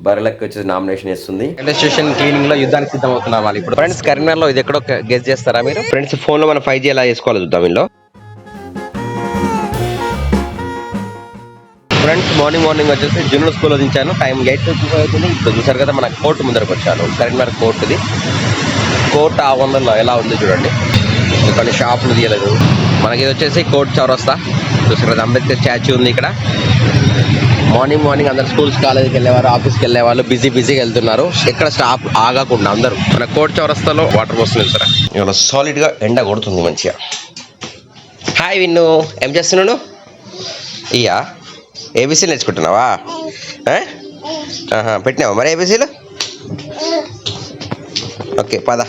బర్రెలకి వచ్చేసి నామినేషన్ ఇస్తుంది. Railway station cleaning లో యుద్ధానికి సిద్ధం అవుతున్నారు వాళ్ళు ఇప్పుడు. ఫ్రెండ్స్ కరీంనగర్ లో ఇది ఎక్కడో గెస్ చేస్తారా మీరు? ఫ్రెండ్స్ ఫోన్ లో మనం 5G ఎలా చేసుకోవాలో చూద్దాం ఇందులో. ఫ్రెండ్స్ మార్నింగ్ వచ్చేసి జూనియర్ స్కూల్లో దించాను. టైం 8:55 అవుతుంది. ఇప్పుడు చూసారు కదా మన కోర్టు ముందరకు వచ్చాను. కరీంనగర్ కోర్టుది. కోర్టు ఆ వందల్లో ఎలా ఉంది చూడండి. కొన్ని షాపులు తీయలేదు. మనకి ఇది వచ్చేసి కోర్టు చౌరస్తా. చూసారు కదా అంబేద్కర్ స్టాచ్యూ ఉంది ఇక్కడ. మార్నింగ్ అందరు స్కూల్స్ కాలేజీకి వెళ్ళేవారు, ఆఫీస్కి వెళ్ళేవాళ్ళు బిజీగా వెళ్తున్నారు. ఎక్కడ స్టాప్ ఆగకుండా అందరూ. మన కోర్టు చౌరస్తాలో వాటర్ పోస్తుంది సార్. ఇవాళ సాలిడ్ గా ఎండ కొడుతుంది మంచిగా. హాయ్ విన్ను, ఏం చేస్తున్నాను? ఇయా ఏబీసీలు నేర్చుకుంటున్నావా? పెట్టినావా మరి ఏబీసీలు? ఓకే పద.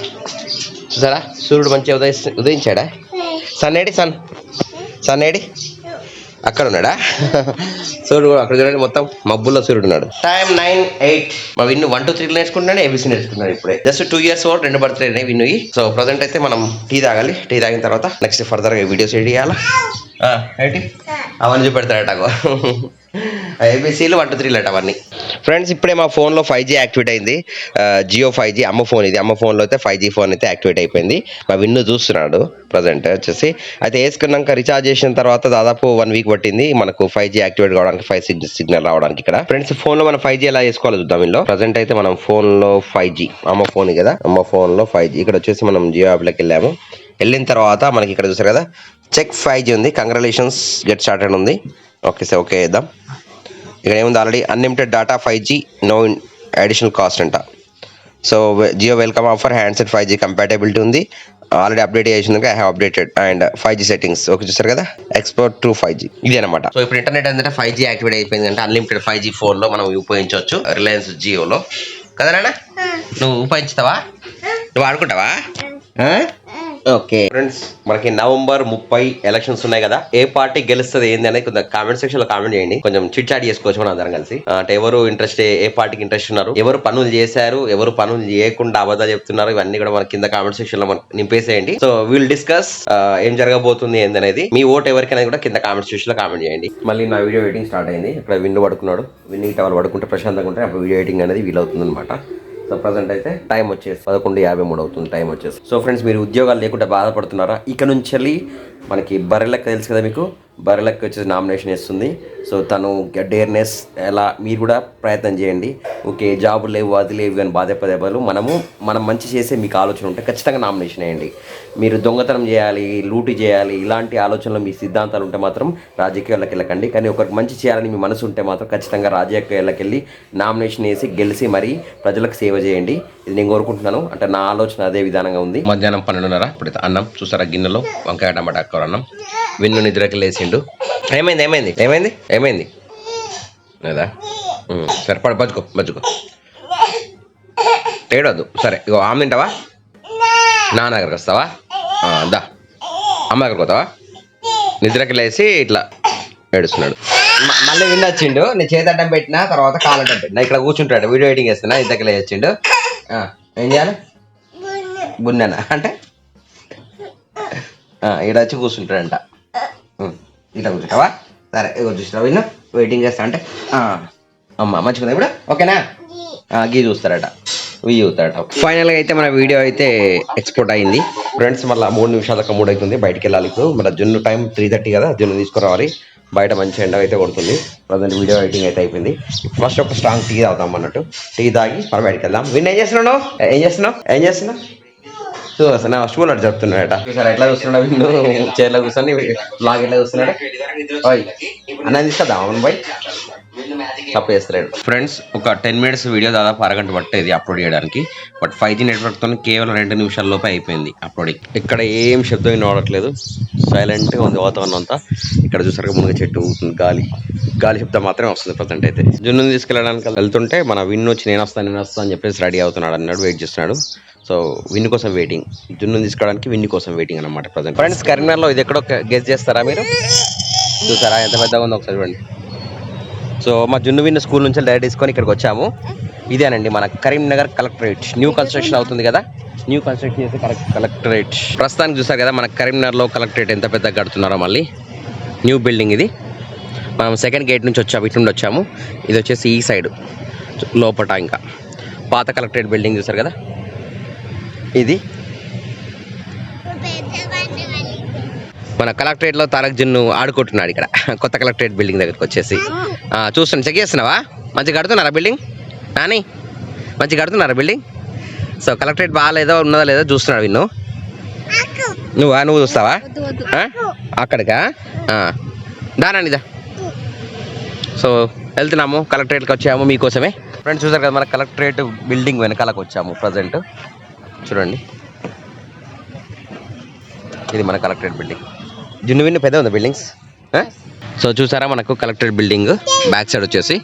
చూసారా సూర్యుడు మంచిగా ఉదయించాడా? సన్ ఏడి అక్కడ ఉన్నాడా? సూర్యుడు అక్కడ చూడండి, మొత్తం మబ్బుల్లో సూర్యుడు ఉన్నాడు. టైం 9:08. మా విన్ను 1 2 3 నేర్చుకుంటున్నాడు, ఏబీసీ నేర్చుకున్నాడు ఇప్పుడే. జస్ట్ 2 years ఓల్డ్, 2 బర్త్డే అయినాయి విన్నుకి. సో ప్రజెంట్ అయితే మనం టీ తాగాలి. టీ తాగిన తర్వాత నెక్స్ట్ ఫర్దర్ గా వీడియోస్ ఎడిట్ చేయాలా. ఏంటి అవన్నీ చూపెడతాడట ఏబీసీలు 1 2 3 అవన్నీ. ఫ్రెండ్స్ ఇప్పుడే మా ఫోన్లో 5G యాక్టివేట్ అయింది. జియో 5G అమ్మ ఫోన్ ఇది. అమ్మ ఫోన్లో అయితే 5G ఫోన్ అయితే యాక్టివేట్ అయిపోయింది. మా విన్ను చూస్తున్నాడు ప్రజెంట్ వచ్చేసి. అయితే వేసుకున్నాక రీఛార్జ్ చేసిన తర్వాత దాదాపు 1 week పట్టింది మనకు 5G యాక్టివేట్ కావడానికి, 5 సిగ్నల్ రావడానికి ఇక్కడ. ఫ్రెండ్స్ ఫోన్లో మనం 5G ఎలా చేసుకోవాలో చూద్దాం ఇందులో. ప్రజెంట్ అయితే మనం ఫోన్లో 5G అమ్మ ఫోన్ కదా, అమ్మ ఫోన్లో 5G. ఇక్కడ వచ్చేసి మనం జియో యాప్లోకి వెళ్ళాము. వెళ్ళిన తర్వాత మనకి ఇక్కడ చూసారు కదా చెక్ 5G ఉంది. కంగ్రాచులేషన్స్ గెట్ స్టార్టెడ్ ఉంది. ఓకే సార్, ఓకే వేద్దాం. ఇక్కడ ఏముంది already unlimited data 5G no additional cost అంట. So Jio welcome offer handset 5G compatibility ఉంది. ఆల్రెడీ అప్డేట్ చేసింది, I have updated and 5G settings. Okay చూసారు కదా ఎక్స్పోర్ట్ టు 5G ఇది అనమాట. సో ఇప్పుడు ఇంటర్నెట్ అంటే 5G యాక్టివేట్ అయిపోయింది అంటే అన్లిమిటెడ్ 5G ఫోన్ లో మనం ఉపయోగించవచ్చు రిలయన్స్ జియోలో కదా నాన్న. నువ్వు ఉపయోగిస్తావా? నువ్వు ఆడుకుంటావా? ఓకే ఫ్రెండ్స్ మనకి November 30 ఎలక్షన్స్ ఉన్నాయి కదా. ఏ పార్టీ గెలుస్తుంది ఏంది అనేది కొంచెం కామెంట్ సెక్షన్ లో కామెంట్ చేయండి. కొంచెం చిట్ చాట్ చేసుకోవచ్చు మనం అందరం కలిసి. అంటే ఎవరు ఇంట్రెస్ట్, ఏ పార్టీకి ఇంట్రెస్ట్ ఉన్నారు, ఎవరు పనులు చేశారు, ఎవరు పనులు చేయకుండా అబద్ధాలు చెప్తున్నారు, ఇవన్నీ కూడా మన కింద కామెంట్ సెక్షన్ లో నింపేసేయండి. సో విల్ డిస్కస్ ఏం జరగబోతుంది ఏంది అనేది. మీ ఓట్ ఎవరికైనా కూడా కింద కామెంట్ సెక్షన్ లో కామెంట్ చేయండి. మళ్ళీ నా వీడియో ఎడిటింగ్ స్టార్ట్ అయింది. ఇక్కడ విన్ను పడుకున్నాడు. విన్నింగ్ టవర్ పడుకుంటే ప్రశాంతంగా ఉంటే అప్పుడు వీడియో ఎడిటింగ్ అనేది వీలవుతుంది అనమాట. సో ప్రజెంట్ అయితే టైం వచ్చేసి 11:53 అవుతుంది టైం వచ్చేసి. సో ఫ్రెండ్స్ మీరు ఉద్యోగాలు లేకుండా బాధపడుతున్నారా? ఇక నుంచి వెళ్ళి మనకి బర్రెలకి తెలుసు కదా మీకు, బర్రెలకి వచ్చేసి నామినేషన్ ఇస్తుంది. సో తను డేర్నెస్ ఎలా మీరు కూడా ప్రయత్నం చేయండి. ఓకే జాబులు లేవు అది లేవు కానీ బాధపడేవాళ్ళు మనం మంచి చేసే మీకు ఆలోచన ఉంటే ఖచ్చితంగా నామినేషన్ వేయండి. మీరు దొంగతనం చేయాలి, లూటీ చేయాలి ఇలాంటి ఆలోచనలు మీ సిద్ధాంతాలు ఉంటే మాత్రం రాజకీయాలకు వెళ్ళకండి. కానీ ఒకరికి మంచి చేయాలని మీ మనసు ఉంటే మాత్రం ఖచ్చితంగా రాజకీయాలకు వెళ్ళి నామినేషన్ వేసి గెలిచి మరీ ప్రజలకు సేవ చేయండి. ఇది నేను కోరుకుంటున్నాను. అంటే నా ఆలోచన అదే విధానంగా ఉంది. మధ్యాహ్నం 12:30 ఇప్పుడైతే అన్నం చూసారా గిన్నెలో వంకాయ టమాటా కూర అన్నం. విన్ను నిద్రకి లేచిండు. ఏమైంది లేదా? సరే బజ్జుకో ఏడవద్దు. సరే ఇగో ఆమె తింటావా? నాన్న దగ్గరకు వస్తావా? దా అమ్మ దగ్గరకు పోతావా? నిద్రకి లేచి ఇట్లా ఏడుస్తున్నాడు. మళ్ళీ విన్ను వచ్చిండు. నేను చేతడ్డం పెట్టినా తర్వాత కాలడ్డం పెట్టినా ఇక్కడ కూర్చుంటాడు. వీడియో ఎడిటింగ్ చేస్తున్నా. నిద్రకి లేచి వచ్చిండు. ఏం చేయాలి? బున్నానా అంటే ఇక్కడ వచ్చి కూర్చుంటాడంట. ఇట్లా కూర్చుంటావా? సరే ఇగో చూసినా విన్ను వెయిటింగ్ చేస్తా అంటే అమ్మ మంచిగా ఇప్పుడు ఓకేనా? గీ చూస్తారట, ఇవి చూస్తారట. ఫైనల్గా అయితే మన వీడియో అయితే ఎక్స్పోర్ట్ అయింది. ఫ్రెండ్స్ మళ్ళీ 3 నిమిషాలకు 3 అవుతుంది. బయటికి వెళ్ళాలి ఇప్పుడు. మన జున్ను టైం 3:30 కదా, జున్ను తీసుకురావాలి. బయట మంచి ఎండ అయితే కొడుతుంది. ప్రజెంట్ వీడియో ఎడిటింగ్ అయితే అయిపోయింది. ఫస్ట్ ఒక స్ట్రాంగ్ టీ తాగుతాం అన్నట్టు. టీ తాగి మనం బయటకు వెళ్దాం. విన్ ఏం చేస్తున్నావు? చూస్తున్నా స్కూల్ అటు చెప్తున్నాడట. సరే ఎట్లా చూస్తున్నాడు విన్ను చైర్లో కూర్చొని బ్లాగ్ ఎట్లా చూస్తున్నాడు. అన్న తీసుకొద్దా అవును బాయ్ తప్పు చేస్తలేడు. ఫ్రెండ్స్ ఒక 10 minutes వీడియో దాదాపు అరగంట పట్టేది అప్లోడ్ చేయడానికి. బట్ 5G నెట్వర్క్తో కేవలం 2 నిమిషాల లోపే అయిపోయింది అప్లోడింగ్. ఇక్కడ ఏం శబ్దం వినవడట్లేదు, సైలెంట్గా ఉంది వాతావరణం అంతా. ఇక్కడ చూసారు మునగ చెట్టు ఊగుతుంది, గాలి శబ్దం మాత్రమే వస్తుంది ప్రజెంట్ అయితే. జున్నుని తీసుకెళ్ళడానికి వెళ్తుంటే మన విన్ను వచ్చి నేను వస్తాను అని చెప్పేసి రెడీ అవుతున్నాడు అన్నాడు, వెయిట్ చేస్తున్నాడు. సో విన్ను కోసం వెయిటింగ్, జున్నుని తీసుకోవడానికి విన్ను కోసం వెయిటింగ్ అనమాట ప్రజెంట్. ఫ్రెండ్స్ కరీంనగర్లో ఇది ఎక్కడో గెస్ చేస్తారా మీరు? చూసారా ఎంత పెద్దగా ఉందో ఒకసారి చూడండి. సో మా జున్ను విన్ను స్కూల్ నుంచి డైరెక్ట్ తీసుకొని ఇక్కడికి వచ్చాము. ఇదేనండి మన కరీంనగర్ కలెక్టరేట్. న్యూ కన్స్ట్రక్షన్ అవుతుంది కదా, న్యూ కన్స్ట్రక్షన్ చేసే కలెక్టరేట్. ప్రస్తుతానికి చూసారు కదా మన కరీంనగర్లో కలెక్టరేట్ ఎంత పెద్దగా కడుతున్నారో. మళ్ళీ న్యూ బిల్డింగ్ ఇది. మనం సెకండ్ గేట్ నుంచి వచ్చాము, ఇటు నుండి వచ్చాము. ఇది వచ్చేసి ఈ సైడ్ లోపట ఇంకా పాత కలెక్టరేట్ బిల్డింగ్ చూసారు కదా, ఇది మన కలెక్టరేట్లో తారక్ జున్ను ఆడుకుంటున్నాడు ఇక్కడ కొత్త కలెక్టరేట్ బిల్డింగ్ దగ్గరికి వచ్చేసి. చూస్తున్నా, చెక్ చేస్తున్నావా? మంచిగా కడుతున్నారా బిల్డింగ్? నాని మంచిగా కడుతున్నారా బిల్డింగ్? సో కలెక్టరేట్ బాగాలేదో ఉన్నదా లేదో చూస్తున్నాడు విన్ను. నువ్వు చూస్తావా అక్కడికా? దానిదా. సో వెళ్తున్నాము, కలెక్టరేట్కి వచ్చాము మీకోసమే. ఫ్రెండ్స్ చూసారు కదా, మన కలెక్టరేట్ బిల్డింగ్ వెనకాలకు వచ్చాము ప్రజెంట్. చూడండి, ఇది మన కలెక్టరేట్ బిల్డింగ్. జున్ను విన్ను పెద్ద ఉంది బిల్డింగ్స్. సో చూసారా, మనకు కలెక్టరేట్ బిల్డింగ్ బ్యాక్ సైడ్ వచ్చేసి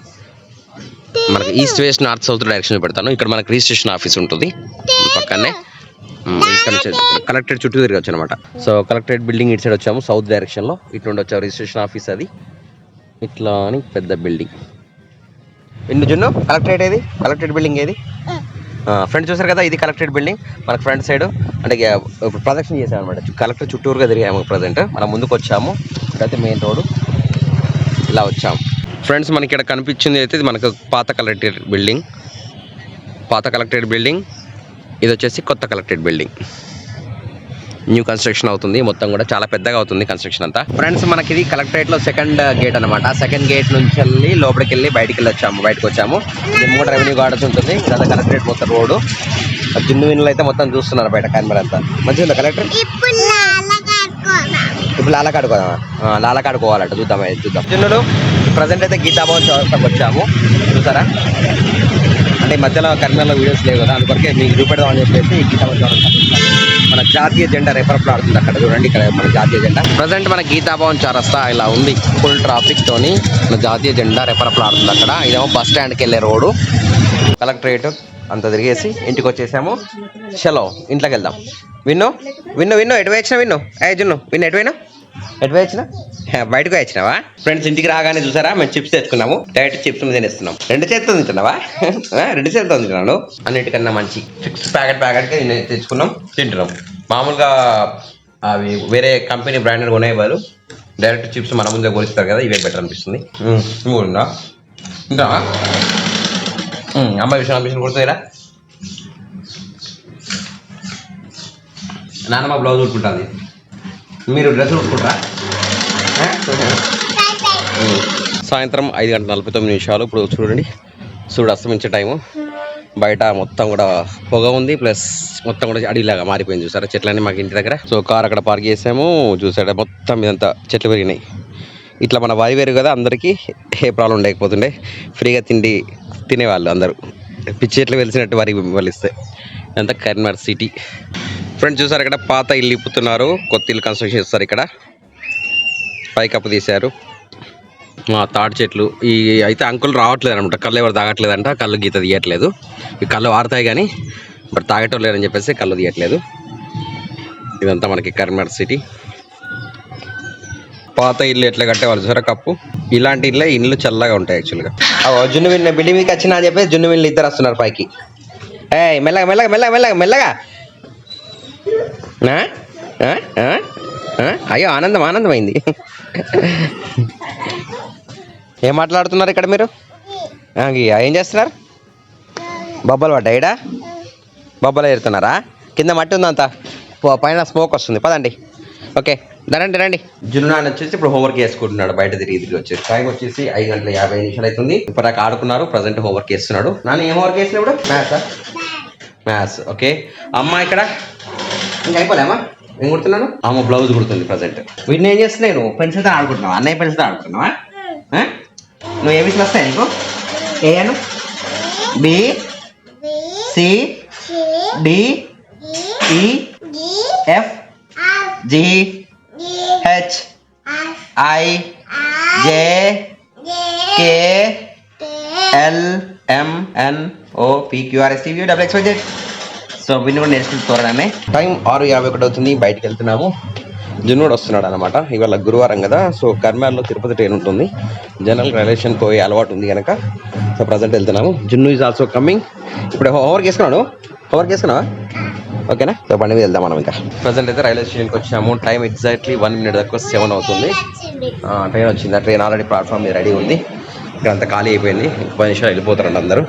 మనకి east west north south direction పెడతాను. ఇక్కడ మనకి రిజిస్ట్రేషన్ ఆఫీస్ ఉంటుంది పక్కనే. ఇక్కడ కలెక్టరేట్ చుట్టూ తిరగచ్చు అనమాట. సో కలెక్టరేట్ బిల్డింగ్ ఇటు సైడ్ వచ్చాము సౌత్ డైరెక్షన్లో. ఇటు నుండి వచ్చాము రిజిస్ట్రేషన్ ఆఫీస్, అది ఇట్లా అని పెద్ద బిల్డింగ్. ఇన్ని జున్ను కలెక్టరేట్ ఏది? కలెక్టరేట్ బిల్డింగ్ ఏది? ఫ్రంట్ చూసారు కదా, ఇది కలెక్టరేట్ బిల్డింగ్. మనకు ఫ్రంట్ సైడ్ అంటే ఇప్పుడు ప్రదక్షిణ చేసాము అనమాట, కలెక్టర్ చుట్టూరుగా తిరిగాము. ప్రజెంట్ మనం ముందుకు వచ్చాము, ఇక్కడైతే మెయిన్ రోడ్ ఇలా వచ్చాము. ఫ్రెండ్స్ మనకి ఇక్కడ కనిపించింది అయితే ఇది మనకు పాత కలెక్టరేట్ బిల్డింగ్. పాత కలెక్టరేట్ బిల్డింగ్ ఇది వచ్చేసి కొత్త కలెక్టరేట్ బిల్డింగ్. న్యూ కన్స్ట్రక్షన్ అవుతుంది, మొత్తం కూడా చాలా పెద్దగా అవుతుంది కన్స్ట్రక్షన్ అంతా. ఫ్రెండ్స్ మనకి ఇది కలెక్టరేట్లో సెకండ్ గేట్ అనమాట. సెకండ్ గేట్ నుంచి వెళ్ళి లోపలికి వెళ్ళి బయటకు వచ్చాము. ఇది 3 రెవెన్యూ గార్డెన్స్ ఉంటుంది. ఇదంతా కలెక్టరేట్ మొత్తం రోడ్డు. జున్ను విన్నులు అయితే మొత్తం చూస్తున్నారు బయట కెమెరా అంతా. మంచిగా ఉందా కలెక్టర్? ఇప్పుడు లాలకాడుకోవాలంట. చూద్దాం. జున్నులు ప్రజెంట్ అయితే గీతాభవన్ చౌరస్తాకి వచ్చాము. చూసారా, అంటే మధ్యలో కరీంనగర్లో వీడియోస్ లేవు కదా, అందుకొరకే మీకు చూపెడదామని చెప్పేసి గీతాభవన్ చౌరస్తాకి వచ్చాము. మన జాతీయ జెండా రెపరెపలాడుతుంది అక్కడ. చూడండి, ఇక్కడ మన జాతీయ జెండా. ప్రజెంట్ మన గీతాభవన్ చౌరస్తా ఇలా ఉంది, ఫుల్ ట్రాఫిక్ తోని మన జాతీయ జెండా రెపరెపలాడుతుంది అక్కడ. ఇదేమో బస్ స్టాండ్కి వెళ్ళే రోడ్డు. కలెక్టరేట్ అంతా తిరిగేసి ఇంటికి వచ్చేసాము. చలో ఇంట్లోకి వెళ్దాం. విన్ను ఎటు వచ్చినా? జున్ను విన్ను ఎటు వచ్చినా? బయటకు వచ్చినావా? ఫ్రెండ్స్ ఇంటికి రాగానే చూసారా, మేము చిప్స్ తెచ్చుకున్నాము. Direct chips తినేస్తున్నాం. 2 చేతులతో తింటున్నావా? 2 చేతులతో తింటున్నాను. అన్నిటికన్నా మంచి చిప్స్ ప్యాకెట్కి తెచ్చుకున్నాం, తింటున్నాం. మామూలుగా అవి వేరే కంపెనీ బ్రాండెడ్ కొనే వాళ్ళు డైరెక్ట్ చిప్స్ మన ముందే కొలిస్తారు కదా, ఇవే బెటర్ అనిపిస్తుంది. ఉందా ఇంకా అమ్మాయి విషయం కొడుతుందిరా. నాన్నమ్మ బ్లౌజ్ కుట్టుకుంటుంది, మీరు డ్రెస్ కుట్టుకుంటారా? సాయంత్రం 5:49. ఇప్పుడు చూడండి, సూర్యుడు అస్తమించే టైము. బయట మొత్తం కూడా పొగ ఉంది, ప్లస్ మొత్తం కూడా అడవిలాగా మారిపోయింది. చూసారా చెట్లన్నీ మాకు ఇంటి దగ్గర. సో కార్ అక్కడ పార్క్ చేసాము. చూసారా మొత్తం ఇదంతా చెట్లు పెరిగినాయి. ఇట్లా మన వరి వేరు కదా, అందరికీ ఏ ప్రాబ్లం లేకపోతుండే, ఫ్రీగా తినేవాళ్ళు అందరూ. పిచ్చి చెట్లు వెలిసినట్టు వరి వలిస్తే. ఇదంతా కరీంనగర్ సిటీ. ఫ్రెండ్స్ చూసారు, ఇక్కడ పాత ఇల్లు ఇప్పుతున్నారు, కొత్త ఇల్లు కన్స్ట్రక్షన్ చేస్తారు. ఇక్కడ పైకప్పు తీశారు. తాటి చెట్లు ఈ అయితే అంకుల్ రావట్లేదు అనమాట. కళ్ళు ఎవరు తాగట్లేదంట, కళ్ళు గీత తీయట్లేదు. ఈ కళ్ళు వాడతాయి కానీ బట్ తాగటం లేదని చెప్పేసి కళ్ళు తీయట్లేదు. ఇదంతా మనకి కరీంనగర్ సిటీ. పాత ఇల్లు ఎట్లా కట్టేవాళ్ళు చూసారా, కప్పు. ఇలాంటి ఇల్లు చల్లగా ఉంటాయి యాక్చువల్గా. జున్ను విన్న బిల్డింగ్ మీకు వచ్చినా అని చెప్పేసి జున్ను విన్లు ఇద్దరు వస్తున్నారు పైకి. మెల్లగా మెల్లగా మెల్లగా మెల్లగా మెల్లగా. అయ్యో ఆనందమైంది. ఏం మాట్లాడుతున్నారు ఇక్కడ మీరు? ఏం చేస్తున్నారు? బొబ్బలు పడ్డాయిడా? బొబ్బలు ఎడుతున్నారా? కింద మట్టి ఉందంతా, పైన స్మోక్ వస్తుంది. పదండి. ఓకే రండి. జున్ను వచ్చేసి ఇప్పుడు హోంవర్క్ చేసుకుంటున్నాడు, బయట తిరిగి వచ్చేసి. టైం వచ్చేసి 5:50 నిమిషాలు ఇప్పుడు దాకా ఆడుకున్నారు. ప్రజెంట్ హోంవర్క్ చేస్తున్నాడు. నాన్న ఏం హోంవర్క్ చేసినప్పుడు? మ్యాథ్స్. ఓకే అమ్మ ఇక్కడ ఇంకా అయిపోలేమ్మా? ఏం కుడుతున్నాను? అమ్మ బ్లౌజ్ కుడుతుంది ప్రజెంట్. వీటిని ఏం చేస్తున్నాయి? నువ్వు పెన్సిల్తో ఆడుకుంటున్నావా? అన్నయ్య పెన్సిల్తో ఆడుకుంటున్నావా? నువ్వు ఏ విషయం వస్తాయి నీకు? A B C D E F G H I J K L M N O P Q R S T U W X Y Z. So విన్ను కూడా నేర్చుకుని త్వరగానే. టైం 6:51 అవుతుంది, బయటకు వెళ్తున్నాము. జున్ను కూడా వస్తున్నాడు అనమాట. ఇవాళ గురువారం కదా, సో కరీంనగర్లో తిరుపతి ట్రైన్ ఉంటుంది. జనరల్ రైల్వేషన్ పోయే అలవాటు ఉంది కనుక సో ప్రజెంట్ వెళ్తున్నాము. జున్ను ఈజ్ ఆల్సో కమింగ్. ఇప్పుడు హోంవర్క్ చేసుకున్నావా? ఓకేనా? సో బండి మీద వెళ్దాం మనం. ఇంకా ప్రజెంట్ అయితే రైల్వే స్టేషన్కి వచ్చాము. టైం ఎగ్జాక్ట్లీ 1 minute దాకా 7 అవుతుంది. ట్రైన్ వచ్చింది. ఆ ట్రైన్ ఆల్రెడీ ప్లాట్ఫామ్ మీద రెడీ ఉంది. ఇక్కడ అంతా ఖాళీ అయిపోయింది. 10 నిమిషాలు వెళ్ళిపోతారండి అందరూ.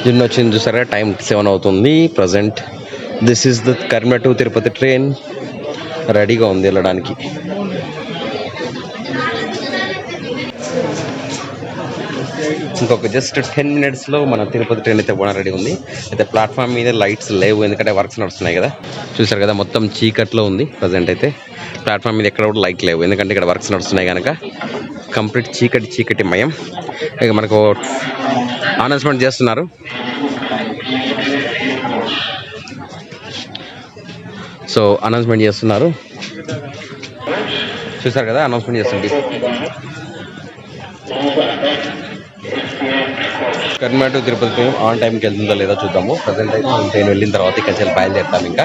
జున్ను వచ్చింది చూసారా, టైం 7 అవుతుంది present. This is the Karimnagar to Tirupati train, రెడీగా ఉంది వెళ్ళడానికి. ఇంకొక జస్ట్ 10 minutesలో మన తిరుపతి ట్రైన్ అయితే పోవడం రెడీ ఉంది. అయితే ప్లాట్ఫామ్ మీద లైట్స్ లేవు, ఎందుకంటే వర్క్స్ నడుస్తున్నాయి కదా. చూసారు కదా, మొత్తం చీకట్లో ఉంది ప్రజెంట్. అయితే ప్లాట్ఫామ్ మీద ఎక్కడ కూడా లైట్ లేవు, ఎందుకంటే ఇక్కడ వర్క్స్ నడుస్తున్నాయి కనుక కంప్లీట్ చీకటి మయం. ఇక మనకు అనౌన్స్మెంట్ చేస్తున్నారు. సో అనౌన్స్మెంట్ చేస్తున్నారు, చూసారు కదా, అనౌన్స్మెంట్ చేస్తుంది. Karimnagar to Tirupati train on టైంకి వెళ్తుందో లేదో చూద్దాము. ప్రజెంట్ అయితే మనం ట్రైన్ వెళ్ళిన తర్వాత ఇక్కడ నుంచి బయలుదేరుతాం. ఇంకా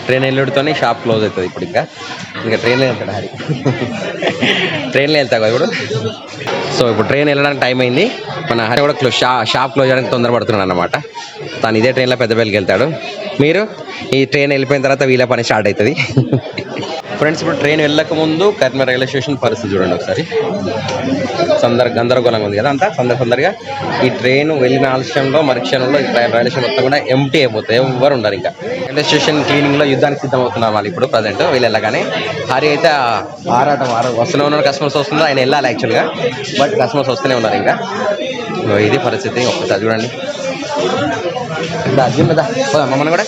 ట్రైన్ వెళ్ళడంతోనే షాప్ క్లోజ్ అవుతుంది. ఇప్పుడు ఇంకా ట్రైన్లో వెళ్తాడు హరి, ట్రైన్లో వెళ్తా కదా ఇప్పుడు. సో ఇప్పుడు ట్రైన్ వెళ్ళడానికి టైం అయింది. మన హరి కూడా షాప్ క్లోజ్ చేయడానికి తొందరపడుతున్నాడు అనమాట. తను ఇదే ట్రైన్లో పెద్దపల్లికి వెళ్తాడు. మీరు ఈ ట్రైన్ వెళ్ళిపోయిన తర్వాత వీళ్ళ పని స్టార్ట్ అవుతుంది. ఫ్రెండ్స్, ఇప్పుడు ట్రైన్ వెళ్ళక ముందు కరీంనగర్ రైల్వే స్టేషన్ పరిస్థితి చూడండి ఒకసారి. గందరగోళంగా ఉంది కదా, అంతా సందర్గా. ఈ ట్రైన్ వెళ్ళిన ఆలస్యంలో మరుక్షణంలో రైల్వే స్టేషన్ మొత్తం కూడా ఎంటీ అయిపోతాయి, ఎవరు ఉండరు. ఇంకా రైల్వే స్టేషన్ క్లీనింగ్లో యుద్ధానికి సిద్ధమవుతున్నారు వాళ్ళు ఇప్పుడు ప్రజెంట్. వీళ్ళు వెళ్ళగానే హరి అయితే ఆరాటం వస్తూనే ఉన్నారు. కస్టమర్స్ వస్తున్నారు, ఆయన వెళ్ళాలి యాక్చువల్గా, బట్ కస్టమర్స్ వస్తూనే ఉన్నారు. ఇంకా ఇది పరిస్థితి ఒకసారి చూడండి. అర్జున్ కదా మమ్మల్ని కూడా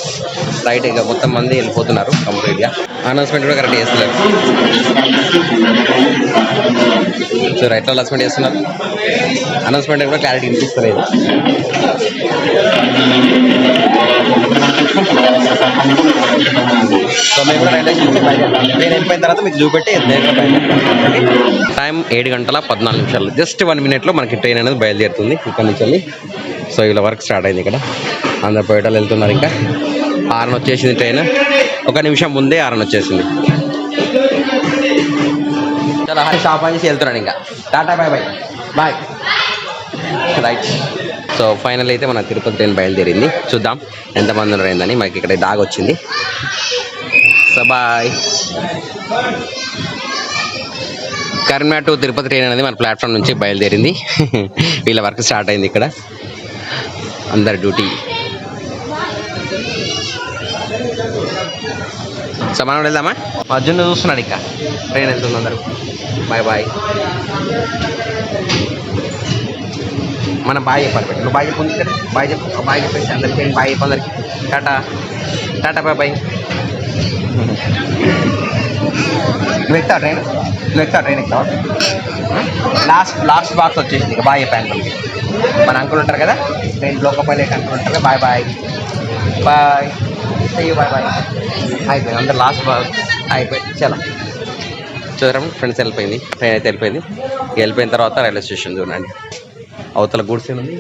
రైట్. ఇక మొత్తం మంది వెళ్ళిపోతున్నారు కంప్లీట్గా. అనౌన్స్మెంట్ కూడా కరెక్ట్ చేస్తున్నారు. సో రైట్లో అనౌన్స్మెంట్ చేస్తున్నారు. అనౌన్స్మెంట్ కూడా క్లారిటీ వినిపిస్తలేదు. సో మేము కూడా రైల్వే స్టేషన్ ట్రైన్ వెళ్ళిపోయిన తర్వాత మీకు చూపెట్టి టైం 7:14 జస్ట్ 1 minute మనకి ట్రైన్ అనేది బయలుదేరుతుంది ఇక్కడ నుంచి వెళ్ళి. సో ఇలా వర్క్ స్టార్ట్ అయింది ఇక్కడ. అందరు పోయేటోళ్ళు వెళ్తున్నారు. ఇంకా 6 వచ్చేసింది ట్రైన్, 1 నిమిషం ముందే 6 వచ్చేసింది. చాలా హరి షాప్ అని వెళ్తున్నాడు. ఇంకా tata bye bye bye right. So final అయితే మన తిరుపతి ట్రైన్ బయలుదేరింది. చూద్దాం ఎంతమంది ఉన్నారైందని. మనకి ఇక్కడ డాగ్ వచ్చింది. So bye. Karimnagar to Tirupati train అనేది మన ప్లాట్ఫామ్ నుంచి బయలుదేరింది. వీళ్ళ వర్క్ స్టార్ట్ అయింది ఇక్కడ, అందరి డ్యూటీ. సో మనం వెళ్దామా? అర్జున్ చూస్తున్నాడు, ఇంకా ట్రైన్ వెళ్తుంది. అందరూ బాయ్ బాయ్. మనం బాయ్ చెప్పాలి. నువ్వు బాయ్ చెప్పు, బాయ్ చెప్పు, బాయ్ చెప్పేసి అందరికి బాయ్ చెప్పు అందరికి. Tata tata bye bye. నువ్వు ఎక్కుతావు ట్రైన్, ట్రైన్ ఎక్కుతావా? లాస్ట్ బాక్స్ వచ్చేసింది. ఇక బాయ్ చెప్పాను మనకి. మన అంకుల్ ఉంటారు కదా, ట్రైన్ లోకపల్లి అంకుల్ ఉంటారు కదా, బాయ్ బాయ్ బాయ్ చెయ్యి బాయ్ బాయ్. అయిపోయింది అందరు లాస్ట్ బాక్స్ అయిపోయింది. చాలా చూద్దాం ఫ్రెండ్స్. వెళ్ళిపోయింది ట్రైన్ అయితే వెళ్ళిపోయింది. వెళ్ళిపోయిన తర్వాత రైల్వే స్టేషన్ చూడండి, అవతల గూడ్స్ ఉంది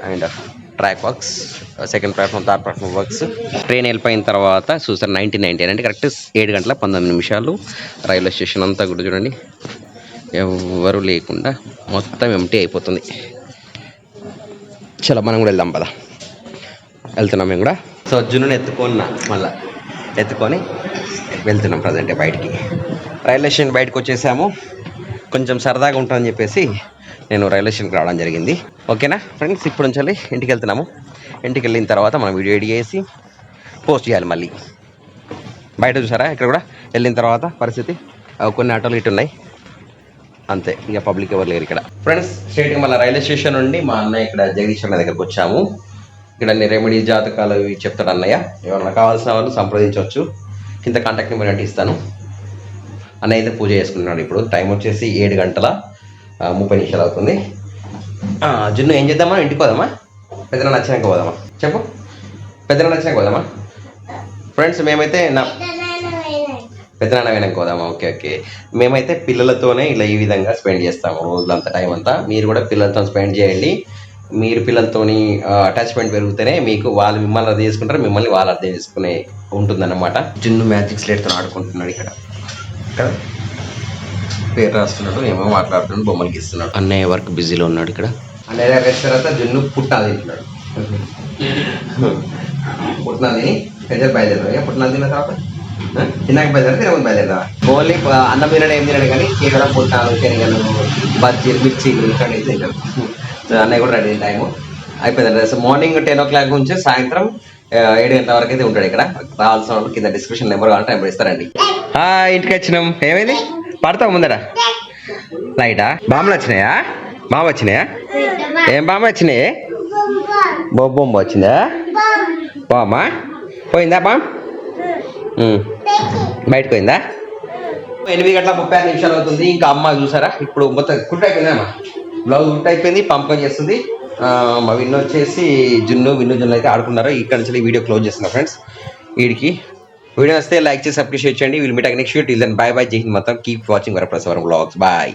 and track works, second platform, third platform works. Train వెళ్ళిపోయిన తర్వాత చూసారు 19:19 అంటే కరెక్ట్ 7:19 రైల్వే స్టేషన్ అంతా కూడా చూడండి, ఎవరు లేకుండా మొత్తం ఎంటీ అయిపోతుంది. చలో మనం కూడా వెళ్దాం పద. వెళ్తున్నాం మేము కూడా. సో జున్నుని ఎత్తుకొని వెళ్తున్నాం ప్రజెంట్ బయటికి. రైల్వే స్టేషన్ బయటకు వచ్చేసాము. కొంచెం సరదాగా ఉంటుందని చెప్పేసి నేను రైల్వే స్టేషన్కి రావడం జరిగింది. ఓకేనా ఫ్రెండ్స్, ఇప్పుడు నుంచి ఇంటికి వెళ్తున్నాము. ఇంటికి వెళ్ళిన తర్వాత మనం వీడియో ఎడిట్ చేసి పోస్ట్ చేయాలి మళ్ళీ. బయట చూసారా, ఇక్కడ కూడా వెళ్ళిన తర్వాత పరిస్థితి కొన్ని ఆటోలు ఇటు ఉన్నాయి అంతే, ఇక పబ్లిక్ ఎవరు లేరు ఇక్కడ. ఫ్రెండ్స్, స్ట్రైట్గా మళ్ళీ రైల్వే స్టేషన్ నుండి మా అన్నయ్య ఇక్కడ జగదీష్ అన్న దగ్గరకు వచ్చాము. ఇక్కడ అన్ని రెమెడీ జాతకాలు ఇవి చెప్తాడు అన్నయ్య. ఏమన్నా కావాల్సిన వాళ్ళు సంప్రదించవచ్చు. కింద కాంటాక్ట్ నెంబర్ అంటే ఇస్తాను. అన్నయ్య అయితే పూజ చేసుకుంటున్నాడు. ఇప్పుడు టైం వచ్చేసి 7:30 అవుతుంది. జున్ను ఏం చేద్దామా? ఇంటికి పోదామా? పెద్దన నచ్చినాక పోదామా? చెప్పు, పెద్దన నచ్చినాక పోదామా? ఫ్రెండ్స్, మేమైతే పెద్దనాన్న వెనక్కి పోదామా? ఓకే. మేమైతే పిల్లలతోనే ఇలా ఈ విధంగా స్పెండ్ చేస్తాము రోజులంతా, టైం అంతా. మీరు కూడా పిల్లలతో స్పెండ్ చేయండి. మీరు పిల్లలతోని అటాచ్మెంట్ పెరిగితేనే మీకు వాళ్ళు మిమ్మల్ని అర్థం చేసుకుంటారు, మిమ్మల్ని వాళ్ళు అర్థం చేసుకునే ఉంటుందన్నమాట. జున్ను మ్యాజిక్ స్లేట్తో ఆడుకుంటున్నాడు ఇక్కడ కదా, పేరు రాస్తున్నాడు, ఏమో మాట్లాడుతున్నాడు, బొమ్మలకి ఇస్తున్నాడు. అన్నయ్య వర్క్ బిజీలో ఉన్నాడు ఇక్కడ. అన్నయ్య దగ్గర తర్వాత జున్ను పుట్నాలు తింటున్నాడు. పుట్నాలు తిని పెద్ద బయలుదేరాడు. పుట్నాలు తిన్న తర్వాత తిన్నాక బయలుదేరా తినకుండా బయలుదేరా ఓన్లీ అన్నం తినడం ఏం తినడు కానీ కేవలం పుట్టాలు శనగలు బజ్జీలు మిర్చీలు ఇట్లాంటివి తింటాడు. సో అన్నయ్య కూడా రెడీ టైము అయిపోయింది. సో మార్నింగ్ 10 o'clock నుంచి సాయంత్రం 7 గంటల వరకు అయితే ఉంటాడు ఇక్కడ. రావాల్సిన వాళ్ళు కింద డిస్క్రిప్షన్ నెంబర్ కావాలంటే నెంబర్ ఇస్తారండి. ఇంటికి వచ్చినాం. ఏమైంది పడతావు ముందర లైటా? బాంబులు వచ్చినాయా? బాంబు వచ్చినాయా? ఏం బాంబు వచ్చినాయి? బొమ్మ వచ్చిందా? బామ్మా పోయిందా? బామ్ బయటకు పోయిందా? 8:36 అవుతుంది. ఇంకా అమ్మ చూసారా ఇప్పుడు మొత్తం కుట్ అయిపోయిందా? అమ్మ బ్లౌజ్ కుట్ అయిపోయింది, పంపకం చేస్తుంది. మా విన్ను వచ్చేసి విన్ను అయితే ఆడుకున్నారు. ఇక్కడ నుంచి వీడియో క్లోజ్ చేస్తున్నా ఫ్రెండ్స్. వీడికి వీడియో వస్తే లైక్ చేసి అప్రిషియేట్ చేయండి. Will meet next video. Till then bye bye. జై హింద్. మొత్తం keep watching Varaprasad vlogs. Bye.